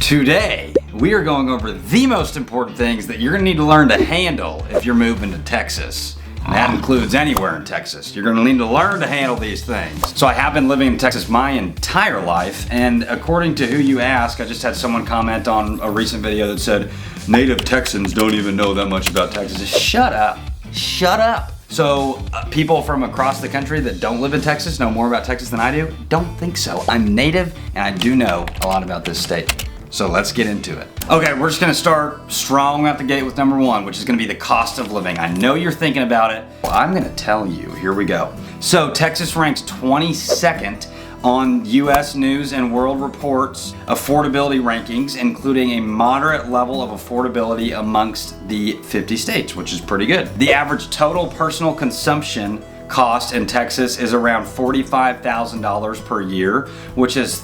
Today, we are going over the most important things that you're gonna need to learn to handle if you're moving to Texas. And that includes anywhere in Texas. You're gonna need to learn to handle these things. So I have been living in Texas my entire life, and according to who you ask, I just had someone comment on a recent video that said, native Texans don't even know that much about Texas. Shut up, shut up. So people from across the country that don't live in Texas know more about Texas than I do? Don't think so. I'm native and I do know a lot about this state. So let's get into it. Okay, we're just gonna start strong out the gate with number one, which is gonna be the cost of living. I know you're thinking about it. Well, I'm gonna tell you, here we go. So Texas ranks 22nd on US News and World Report's affordability rankings, including a moderate level of affordability amongst the 50 states, which is pretty good. The average total personal consumption cost in Texas is around $45,000 per year, which is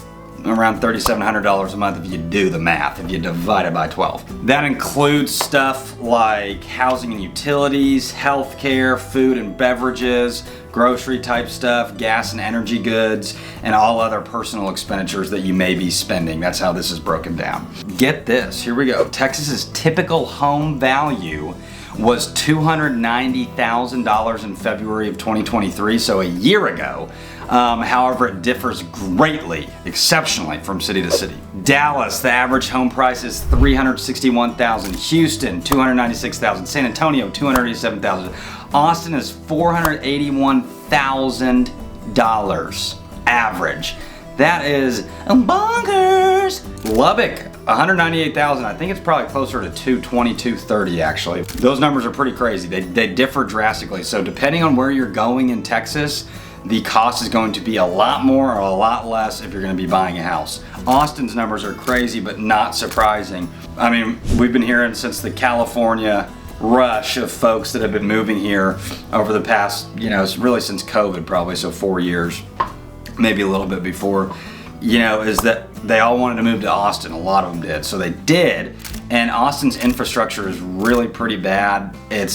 around $3,700 a month if you do the math, if you divide it by 12. That includes stuff like housing and utilities, healthcare, food and beverages, grocery type stuff, gas and energy goods, and all other personal expenditures that you may be spending. That's how this is broken down. Get this, here we go. Texas's typical home value was $290,000 in February of 2023, so a year ago. However, it differs greatly, exceptionally from city to city. Dallas, the average home price is $361,000. Houston, $296,000. San Antonio, $287,000. Austin is $481,000 average. That is bonkers. Lubbock, $198,000. I think it's probably closer to $220,000, $230,000 actually. Those numbers are pretty crazy. They differ drastically. So depending on where you're going in Texas, the cost is going to be a lot more or a lot less if you're going to be buying a house. Austin's numbers are crazy, but not surprising. I mean, we've been hearing since the California rush of folks that have been moving here over the past, really since COVID probably, so 4 years, maybe a little bit before, is that they all wanted to move to Austin. A lot of them did. So they did, and Austin's infrastructure is really pretty bad. The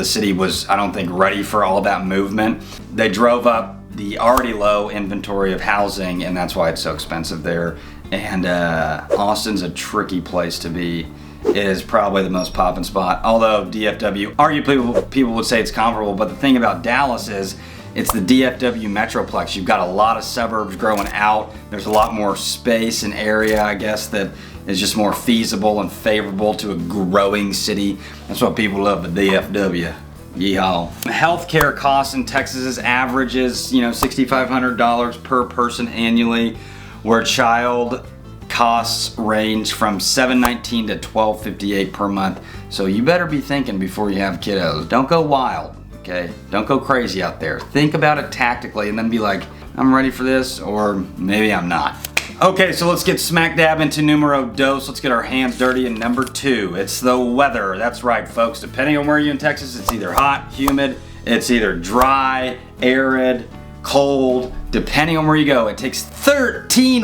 city was, I don't think, ready for all that movement. They drove up the already low inventory of housing, and that's why it's so expensive there. And Austin's a tricky place to be. It is probably the most poppin' spot. Although DFW, arguably people would say it's comparable, but the thing about Dallas is it's the DFW Metroplex. You've got a lot of suburbs growing out. There's a lot more space and area, I guess, that is just more feasible and favorable to a growing city. That's what people love the DFW. Yeehaw. Healthcare costs in Texas averages, $6,500 per person annually, where child costs range from $719 to $1,258 per month. So you better be thinking before you have kiddos. Don't go wild, okay? Don't go crazy out there. Think about it tactically and then be like, I'm ready for this, or maybe I'm not. Okay, so let's get smack dab into numero dos. Let's get our hands dirty in number two. It's the weather. That's right, folks. Depending on where you're in Texas, it's either hot, humid, it's either dry, arid, cold. Depending on where you go, it takes 13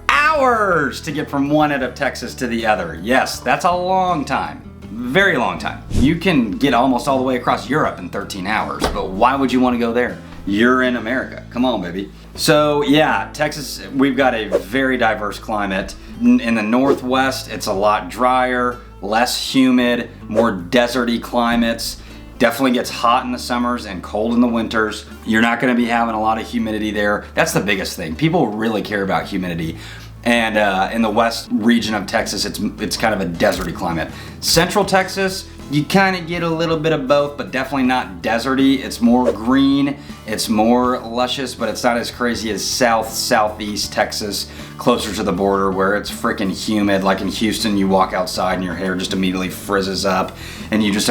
hours to get from one end of Texas to the other. Yes, that's a long time. Very long time. You can get almost all the way across Europe in 13 hours, but why would you want to go there? You're in America. Come on, baby. So yeah, Texas, we've got a very diverse climate. In the Northwest, it's a lot drier, less humid, more deserty climates. Definitely gets hot in the summers and cold in the winters. You're not gonna be having a lot of humidity there. That's the biggest thing. People really care about humidity. And in the west region of Texas, it's kind of a deserty climate. Central Texas, you kind of get a little bit of both, but definitely not deserty. It's more green, it's more luscious, but it's not as crazy as southeast Texas, closer to the border where it's freaking humid. Like in Houston, you walk outside and your hair just immediately frizzes up and you just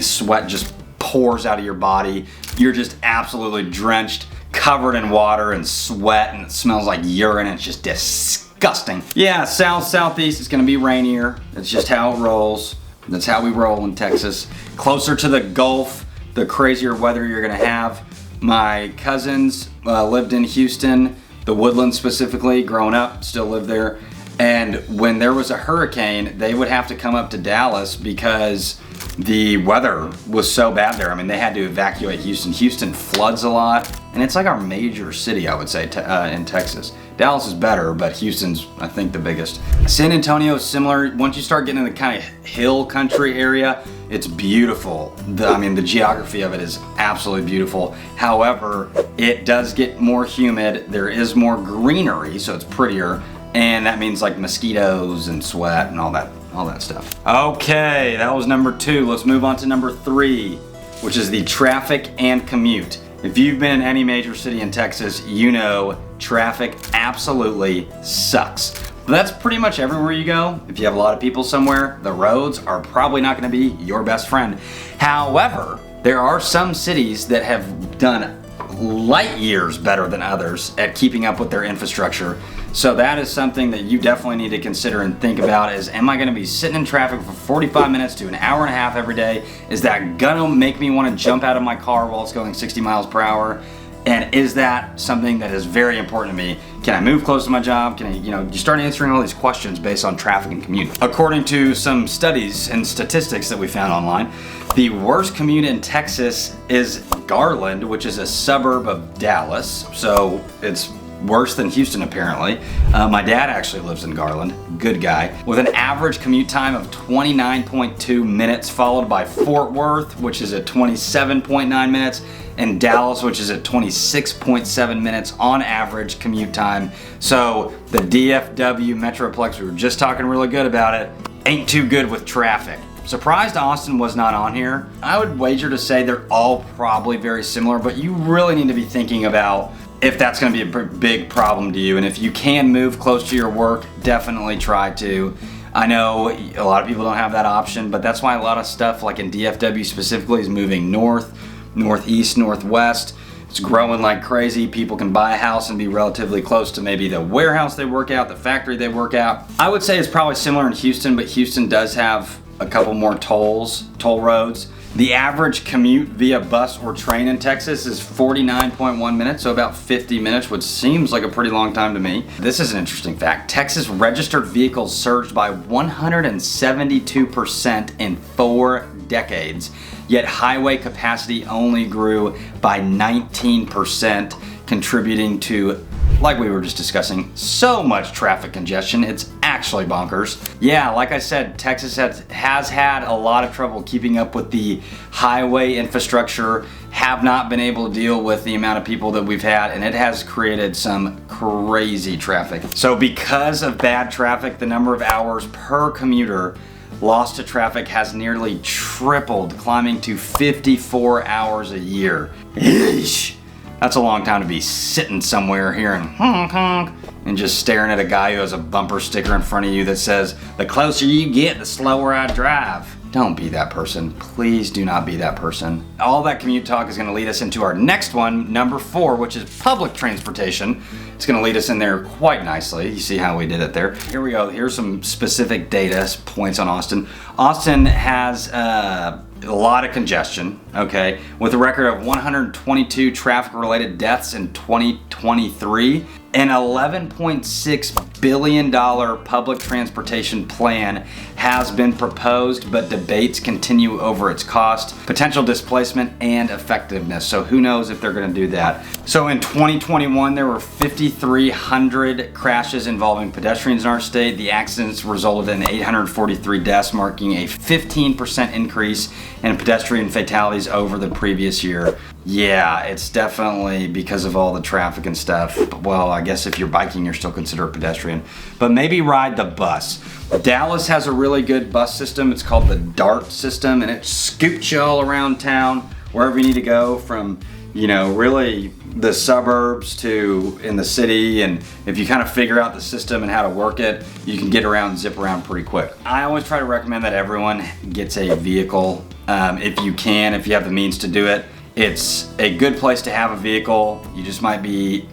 sweat just pours out of your body. You're just absolutely drenched, covered in water and sweat, and it smells like urine. It's just disgusting. Yeah, southeast, it's gonna be rainier. It's just how it rolls. That's how we roll in Texas. Closer to the Gulf, the crazier weather you're gonna have. My cousins lived in Houston, the Woodlands specifically, growing up, still live there. And when there was a hurricane, they would have to come up to Dallas because the weather was so bad there. I mean, they had to evacuate Houston. Houston floods a lot. and it's like our major city, I would say, in Texas. Dallas is better, but Houston's, I think, the biggest. San Antonio is similar. Once you start getting in the kind of hill country area, it's beautiful. The geography of it is absolutely beautiful. However, it does get more humid. There is more greenery, so it's prettier. And that means like mosquitoes and sweat and all that stuff. Okay, that was number 2. Let's move on to number 3, which is the traffic and commute. If you've been in any major city in Texas, you know traffic absolutely sucks. But that's pretty much everywhere you go. If you have a lot of people somewhere, the roads are probably not going to be your best friend. However, there are some cities that have done light years better than others at keeping up with their infrastructure. So that is something that you definitely need to consider and think about is, am I gonna be sitting in traffic for 45 minutes to an hour and a half every day? Is that gonna make me wanna jump out of my car while it's going 60 miles per hour? And is that something that is very important to me? Can I move close to my job? Can I, you start answering all these questions based on traffic and commute. According to some studies and statistics that we found online, the worst commute in Texas is Garland, which is a suburb of Dallas. So it's worse than Houston, apparently. My dad actually lives in Garland, good guy, with an average commute time of 29.2 minutes, followed by Fort Worth, which is at 27.9 minutes, and Dallas, which is at 26.7 minutes on average commute time. So the DFW Metroplex, we were just talking really good about it, ain't too good with traffic. Surprised Austin was not on here. I would wager to say they're all probably very similar, but you really need to be thinking about if that's going to be a big problem to you. And if you can move close to your work, definitely try to. I know a lot of people don't have that option, but that's why a lot of stuff like in DFW specifically is moving north, northeast, northwest. It's growing like crazy. People can buy a house and be relatively close to maybe the warehouse they work at, the factory they work at. I would say it's probably similar in Houston, but Houston does have a couple more toll roads. The average commute via bus or train in Texas is 49.1 minutes, so about 50 minutes, which seems like a pretty long time to me. This is an interesting fact. Texas registered vehicles surged by 172% in 4 decades, yet highway capacity only grew by 19%, contributing to, like we were just discussing, so much traffic congestion, it's actually bonkers. Yeah, like I said, Texas has had a lot of trouble keeping up with the highway infrastructure, have not been able to deal with the amount of people that we've had, and it has created some crazy traffic. So because of bad traffic, the number of hours per commuter lost to traffic has nearly tripled, climbing to 54 hours a year. Eesh. That's a long time to be sitting somewhere hearing honk honk and just staring at a guy who has a bumper sticker in front of you that says, "The closer you get, the slower I drive." Don't be that person. Please do not be that person. All that commute talk is going to lead us into our next one, number 4, which is public transportation. It's going to lead us in there quite nicely. You see how we did it there. Here we go. Here's some specific data points on Austin. Austin has a lot of congestion, okay, with a record of 122 traffic-related deaths in 2023. An $11.6 billion public transportation plan has been proposed, but debates continue over its cost, potential displacement, and effectiveness. So who knows if they're going to do that. So in 2021, there were 5,300 crashes involving pedestrians in our state. The accidents resulted in 843 deaths, marking a 15% increase in pedestrian fatalities over the previous year. Yeah, it's definitely because of all the traffic and stuff. Well, I guess if you're biking, you're still considered a pedestrian. But maybe ride the bus. Dallas has a really good bus system. It's called the DART system, and it scoots you all around town, wherever you need to go, from, really the suburbs to in the city. And if you kind of figure out the system and how to work it, you can get around and zip around pretty quick. I always try to recommend that everyone gets a vehicle if you can, if you have the means to do it. It's a good place to have a vehicle. You just might be,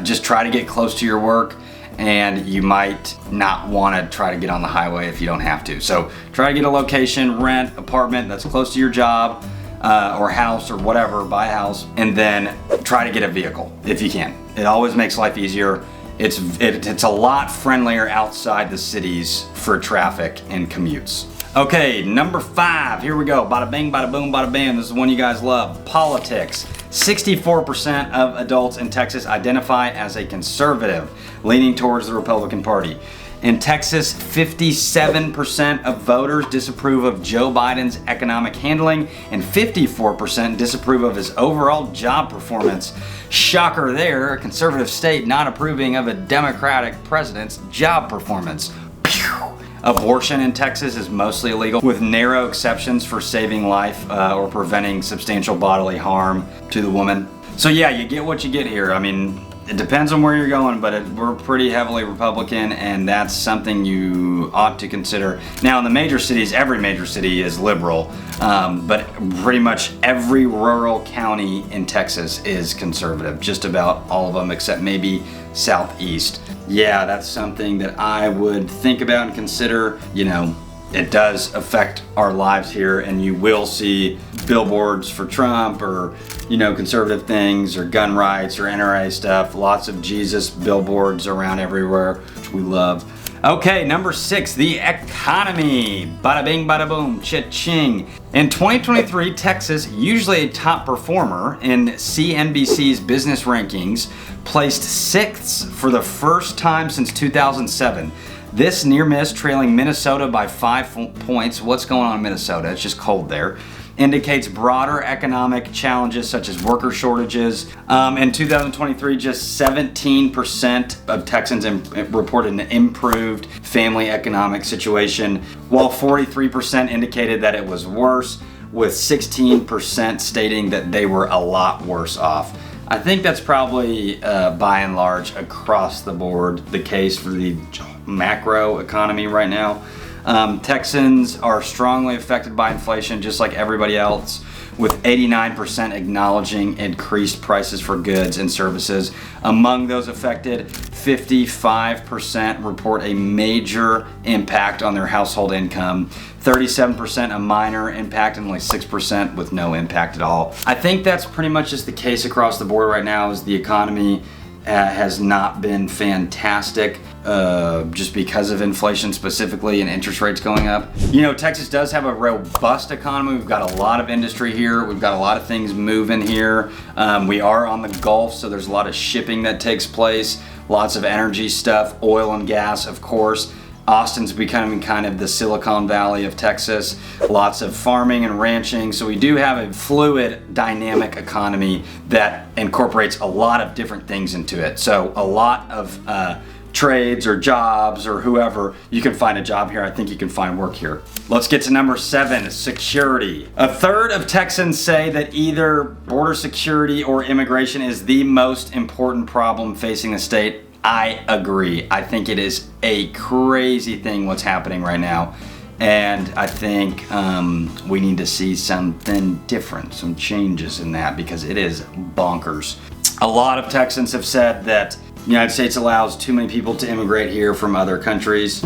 just try to get close to your work, and you might not want to try to get on the highway if you don't have to. So try to get a location, rent, apartment that's close to your job or house or whatever, buy a house, and then try to get a vehicle if you can. It always makes life easier. It's a lot friendlier outside the cities for traffic and commutes. Okay, number 5, here we go. Bada bing, bada boom, bada bam. This is one you guys love. Politics. 64% of adults in Texas identify as a conservative, leaning towards the Republican Party. In Texas, 57% of voters disapprove of Joe Biden's economic handling, and 54% disapprove of his overall job performance. Shocker there, a conservative state not approving of a Democratic president's job performance. Pew! Abortion in Texas is mostly illegal, with narrow exceptions for saving life or preventing substantial bodily harm to the woman. So yeah, you get what you get here. I mean, it depends on where you're going, but we're pretty heavily Republican, and that's something you ought to consider. Now, in the major cities, every major city is liberal, but pretty much every rural county in Texas is conservative. Just about all of them, except maybe southeast. Yeah, that's something that I would think about and consider. You know, it does affect our lives here, and you will see billboards for Trump or, you know, conservative things or gun rights or NRA stuff. Lots of Jesus billboards around everywhere, which we love. Okay, number 6, the economy. Bada bing, bada boom, cha-ching. In 2023, Texas, usually a top performer in CNBC's business rankings, placed 6th for the first time since 2007. This near miss, trailing Minnesota by 5 points. What's going on in Minnesota? It's just cold there. Indicates broader economic challenges such as worker shortages. In 2023, just 17% of Texans reported an improved family economic situation, while 43% indicated that it was worse, with 16% stating that they were a lot worse off. I think that's probably by and large across the board the case for the macro economy right now. Texans are strongly affected by inflation just like everybody else, with 89% acknowledging increased prices for goods and services. Among those affected, 55% report a major impact on their household income, 37% a minor impact, and only 6% with no impact at all. I think that's pretty much just the case across the board right now, is the economy has not been fantastic just because of inflation specifically and interest rates going up. You know, Texas does have a robust economy. We've got a lot of industry here. We've got a lot of things moving here. We are on the Gulf, so there's a lot of shipping that takes place, lots of energy stuff, oil and gas, of course. Austin's becoming kind of the Silicon Valley of Texas. Lots of farming and ranching. So we do have a fluid, dynamic economy that incorporates a lot of different things into it. So a lot of trades or jobs or whoever, you can find a job here. I think you can find work here. Let's get to number 7, security. A third of Texans say that either border security or immigration is the most important problem facing the state. I agree. I think it is a crazy thing what's happening right now. And I think we need to see something different, some changes in that, because it is bonkers. A lot of Texans have said that the United States allows too many people to immigrate here from other countries.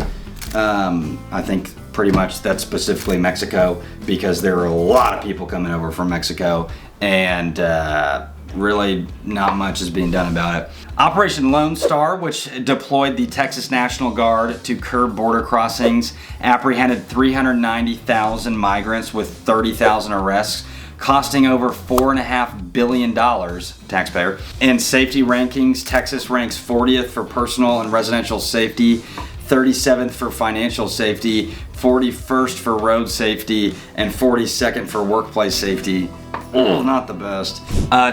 I think pretty much that's specifically Mexico, because there are a lot of people coming over from Mexico, and really not much is being done about it. Operation Lone Star, which deployed the Texas National Guard to curb border crossings, apprehended 390,000 migrants with 30,000 arrests, costing over $4.5 billion, taxpayer. In safety rankings, Texas ranks 40th for personal and residential safety, 37th for financial safety, 41st for road safety, and 42nd for workplace safety. Oh, not the best.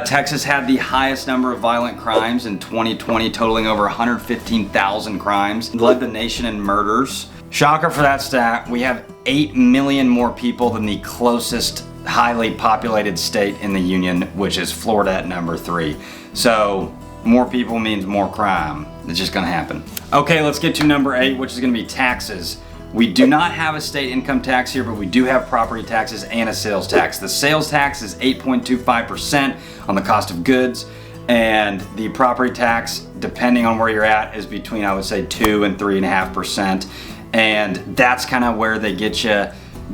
Texas had the highest number of violent crimes in 2020, totaling over 115,000 crimes, led the nation in murders. Shocker for that stat, we have 8 million more people than the closest highly populated state in the union, which is Florida at number 3. So more people means more crime. It's just gonna happen. Okay, let's get to number 8, which is gonna be taxes. We do not have a state income tax here, but we do have property taxes and a sales tax. The sales tax is 8.25% on the cost of goods, and the property tax, depending on where you're at, is between, I would say, 2 and 3.5%. And that's kind of where they get you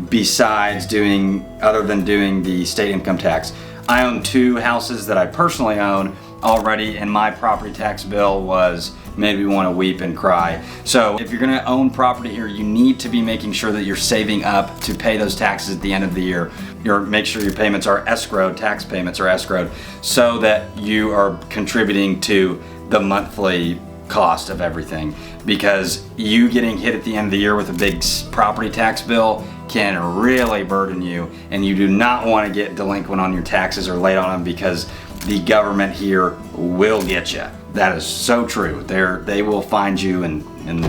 besides other than doing the state income tax. I own 2 houses that I personally own already, and my property tax bill was made me want to weep and cry. So if you're going to own property here, you need to be making sure that you're saving up to pay those taxes at the end of the year. Make sure your payments are escrowed, tax payments are escrowed, so that you are contributing to the monthly cost of everything, because you getting hit at the end of the year with a big property tax bill can really burden you, and you do not want to get delinquent on your taxes or late on them, because the government here will get you. That is so true. They will find you and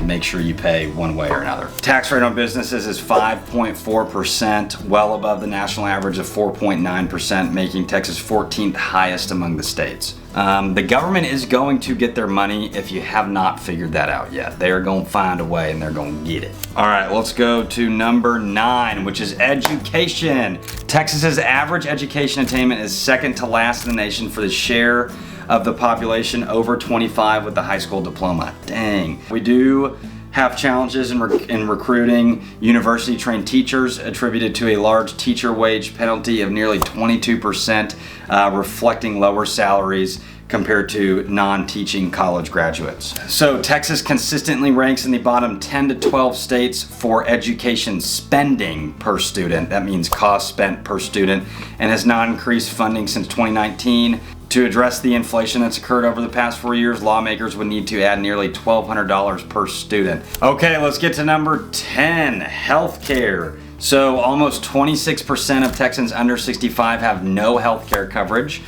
make sure you pay one way or another. Tax rate on businesses is 5.4%, well above the national average of 4.9%, making Texas 14th highest among the states. The government is going to get their money if you have not figured that out yet. They are going to find a way and they're going to get it. All right, let's go to number 9, which is education. Texas's average education attainment is second to last in the nation for the share of the population over 25 with a high school diploma. Dang. We do have challenges in recruiting university trained teachers, attributed to a large teacher wage penalty of nearly 22%, reflecting lower salaries compared to non-teaching college graduates. So Texas consistently ranks in the bottom 10 to 12 states for education spending per student. That means cost spent per student, and has not increased funding since 2019. To address the inflation that's occurred over the past 4 years, lawmakers would need to add nearly $1,200 per student. Okay, let's get to number 10, healthcare. So almost 26% of Texans under 65 have no healthcare coverage,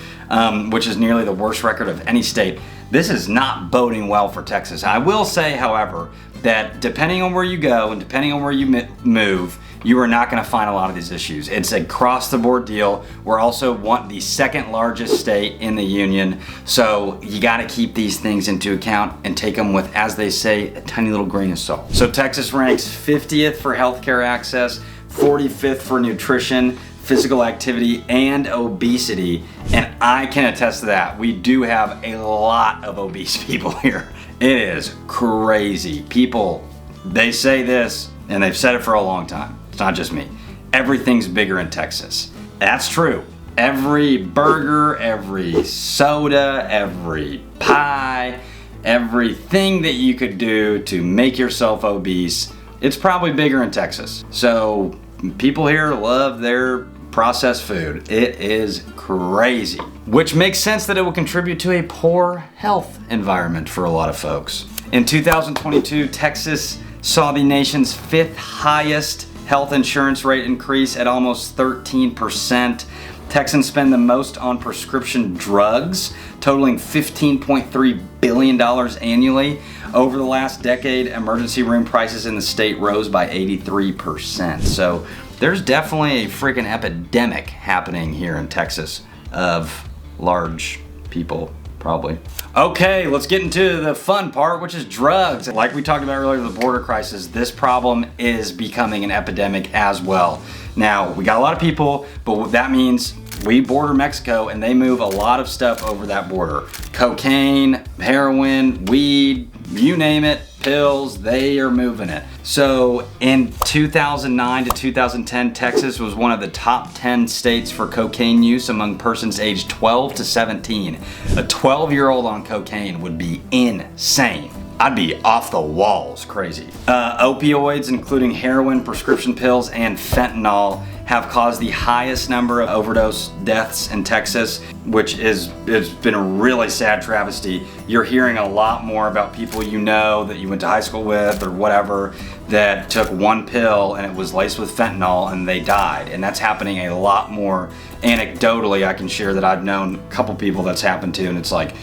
which is nearly the worst record of any state. This is not boding well for Texas. I will say, however, that depending on where you go and depending on where you move, you are not going to find a lot of these issues. It's a cross-the-board deal. We're also the second largest state in the union, so you got to keep these things into account and take them with, as they say, a tiny little grain of salt. So Texas ranks 50th for healthcare access, 45th for nutrition, physical activity, and obesity, and I can attest to that. We do have a lot of obese people here. It is crazy. People, they say this, and they've said it for a long time. It's not just me. Everything's bigger in Texas. That's true. Every burger, every soda, every pie, everything that you could do to make yourself obese, it's probably bigger in Texas. So people here love their processed food. It is crazy. Which makes sense that it will contribute to a poor health environment for a lot of folks. In 2022, Texas saw the nation's 5th highest health insurance rate increase at almost 13%. Texans spend the most on prescription drugs, totaling $15.3 billion annually. Over the last decade, emergency room prices in the state rose by 83%. So there's definitely a freaking epidemic happening here in Texas of large people, probably. Okay, let's get into the fun part, which is drugs. Like we talked about earlier, the border crisis, this problem is becoming an epidemic as well. Now, we got a lot of people, but that means we border Mexico and they move a lot of stuff over that border. Cocaine, heroin, weed, you name it, pills, they are moving it. So in 2009 to 2010, Texas was one of the top 10 states for cocaine use among persons aged 12 to 17. A 12-year-old on cocaine would be insane. I'd be off the walls crazy. Opioids, including heroin, prescription pills, and fentanyl, have caused the highest number of overdose deaths in Texas, which it's been a really sad travesty. You're hearing a lot more about people you know that you went to high school with or whatever that took one pill and it was laced with fentanyl and they died. And that's happening a lot more. Anecdotally, I can share that I've known a couple people that's happened to, and it's like,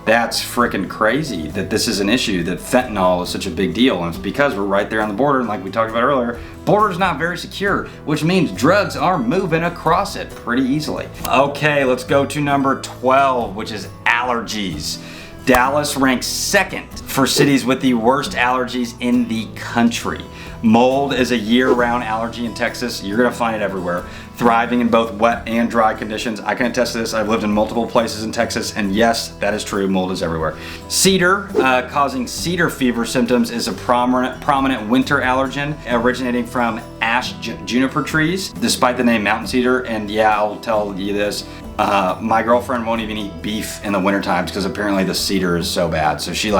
that's freaking crazy that this is an issue, that fentanyl is such a big deal. And it's because we're right there on the border, and like we talked about earlier, border's not very secure, which means drugs are moving across it pretty easily. Okay, let's go to number 12, which is allergies. Dallas ranks second for cities with the worst allergies in the country. Mold is a year-round allergy in Texas. You're gonna find it everywhere. Thriving in both wet and dry conditions. I can attest to this. I've lived in multiple places in Texas, and yes, that is true. Mold is everywhere. Cedar, causing cedar fever symptoms, is a prominent winter allergen originating from ash juniper trees, despite the name mountain cedar. And yeah, I'll tell you this. My girlfriend won't even eat beef in the winter times because apparently the cedar is so bad. So she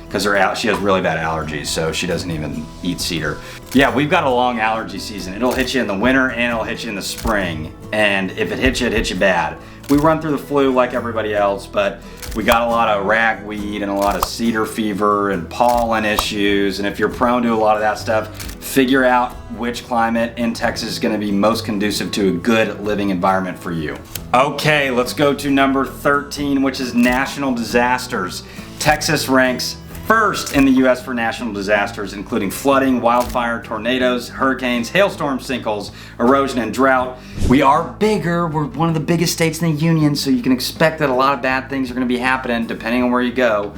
because she has really bad allergies, so she doesn't even eat cedar. Yeah, we've got a long allergy season. It'll hit you in the winter and it'll hit you in the spring. And if it hits you, it hits you bad. We run through the flu like everybody else, but we got a lot of ragweed and a lot of cedar fever and pollen issues. And if you're prone to a lot of that stuff, figure out which climate in Texas is gonna be most conducive to a good living environment for you. Okay, let's go to number 13, which is national disasters. Texas ranks first in the US for national disasters, including flooding, wildfire, tornadoes, hurricanes, hailstorms, sinkholes, erosion, and drought. We are bigger. We're one of the biggest states in the union, so you can expect that a lot of bad things are going to be happening depending on where you go.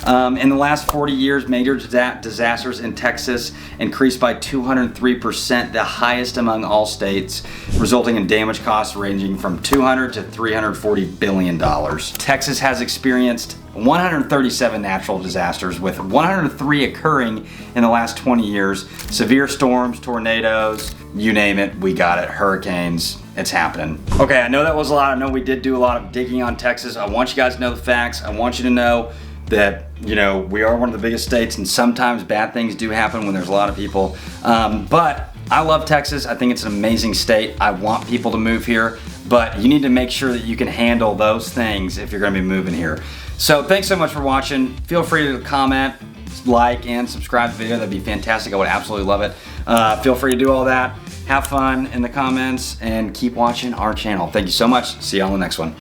In the last 40 years, major disasters in Texas increased by 203%, the highest among all states, resulting in damage costs ranging from $200 to $340 billion. Texas has experienced 137 natural disasters, with 103 occurring in the last 20 years. Severe storms, tornadoes, you name it, we got it. Hurricanes, it's happening. Okay, I know that was a lot. I know we did do a lot of digging on Texas. I want you guys to know the facts. I want you to know that, you know, we are one of the biggest states, and sometimes bad things do happen when there's a lot of people. But I love Texas. I think it's an amazing state. I want people to move here, but you need to make sure that you can handle those things if you're gonna be moving here. So thanks so much for watching. Feel free to comment, like, and subscribe to the video. That'd be fantastic. I would absolutely love it. Feel free to do all that. Have fun in the comments and keep watching our channel. Thank you so much. See you on the next one.